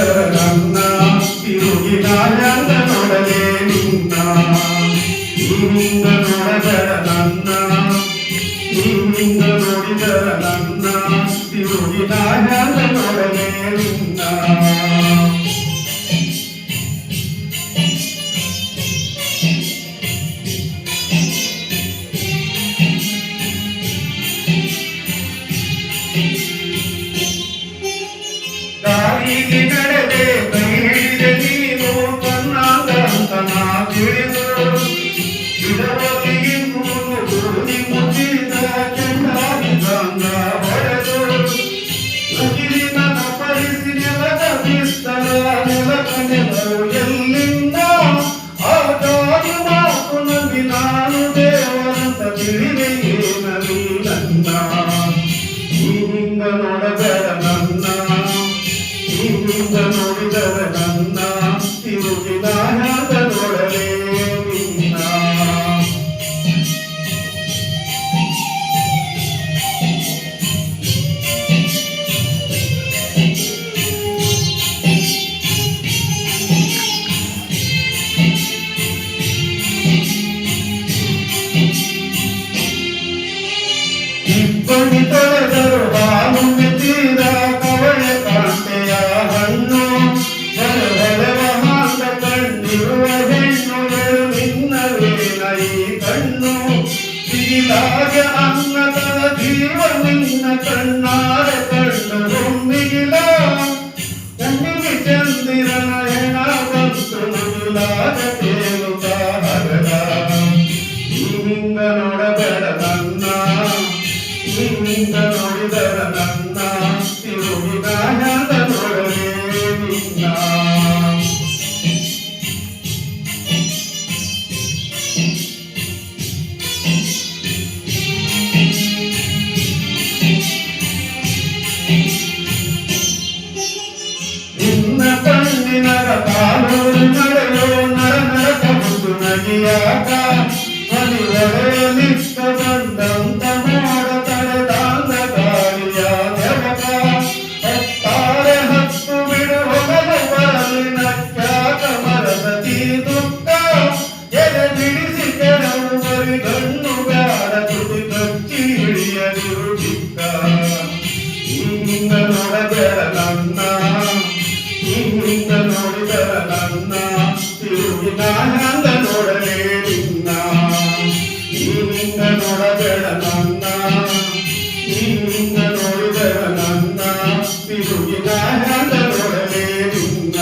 ನೋಡಿದರ ನನ್ನ ತಿರುಗಿ ನಾಳ್ಯಂಗ ನೋಡಲೇ ನಿನ್ನ ನೀವಿಂಗ ನೋಡದರ ನನ್ನ ನೀವಿಂಗ ನೋಡಿದರ ನನ್ನ ತಿರುಗಿ ನಾಳ್ಯಂಗ ನೋಡಲೇ ನಿನ್ನ ದಾರಿಗೆ ನಡೆದೆ ಕೈ ಹಿಡಿದೆ ನೀನು ಕಣ್ಣಾಗ ಅಂತ ನಾ ತಿಳಿದು ಇದರೊಳಗೆ ಕೂಡಿ ಮುಚ್ಚಿದ ಕೆಂಡಾಗಿ ಗಂಗ ಹೊಡೆದು ಮುಗಿಲಿ ನನ್ನ ಪರಿಸಿ ನೆಲದ ಬಿಸ್ತರ ನೆಲಕ ನೆಲರು ಎಲ್ಲಿಂದ ಆಗಾದು ಮಾತು ನಂಬಿ ನಾನು ದೇವರಂತ ತಿಳಿದೆ ಏನಲಿ ನನ್ನ ನೀವಿಂಗ ನೋಡಬೇಡ ನನ್ನ ನೀವಿಂಗ ನೋಡಿದರ ನನ್ನ ತಿರುಗಿ ನಾನಾದ ನೋಡಲೇ ನಿನ್ನ ಇಬ್ಬನಿ ತೊಳೆದರು ಹಾಲು ಮೆತ್ತಿದ ಕವಳೆ ಕಾಂತೆಯ ಹಣ್ಣು ಹೊರಹೊಳೆವ ಹಾಂಗ ಕಂಡಿರುವ ಹೆಣ್ಣು ನಿನ್ನವೇನ ಈ ಕಣ್ಣು ಸಿಗಿಲಾಗ ಅನ್ನದ ಜೀವ ನಿನ್ನ ಕಣ್ಣಾರ ಕಣ್ಣು ಒಮ್ಮಿಗಿಲ ಕಣ್ಣಿಗೆ ಚಂದಿರನ ಹೆಣ ಬಂತು ಮುಗಿಲಾಗ ತೇಲುತ್ತ ಹರಡ ನೀವಿಂಗ ನೋಡಬೇಡ ನನ್ನ ನೀವಿಂಗ ನೋಡಿದರ ನನ್ನ ತಿರುಗಿ ನಾನಾದ ನೋಡಲೇ ನಿನ್ನ ನಿನ್ನ ಕಣ್ಣಿನರ ಕಾಲೂರು ನಡೆಯೋ ನರ ನರಕ ಮುದ್ದು ನಗಿಯಾಗ ಮನಿ ಒಡೆಯಲಿಕ್ಕ ಬಂದಂತ ಮೋಡ ತಡೆದಾಂಗ ಗಾಳಿಯ ಬೆಳಕ ಹತ್ತಾರೆ ಹತ್ತು ಬಿಡು ಹೊಗಲು ಬರಲಿ ನಕ್ಯಾಕ ಮರದತಿ ದುಃಖ ಎದೆ ಬಿಡಿಸಿ ಕೆಡವು ಬರಿ ಗಣ್ಣು ಬ್ಯಾಡ ತುದಿ ಕಚ್ಚಿ ಹಿಡಿಯದಿರು ಚಿಕ್ಕ ನೀವಿಂಗ ನೋಡಬೇಡ ನನ್ನ ನೀವಿಂಗ ನೋಡಿದರ ನನ್ನ ತಿರುಗಿ ನಾನಾಂಗ ನೋಡಲೇ ನಿನ್ನ ನೀವಿಂಗ ನೋಡಬೇಡ ನನ್ನ ನೀವಿಂಗ ನೋಡಿದರ ನನ್ನ ತಿರುಗಿ ನಾನಾಂಗ ನೋಡಲೇ ನಿನ್ನ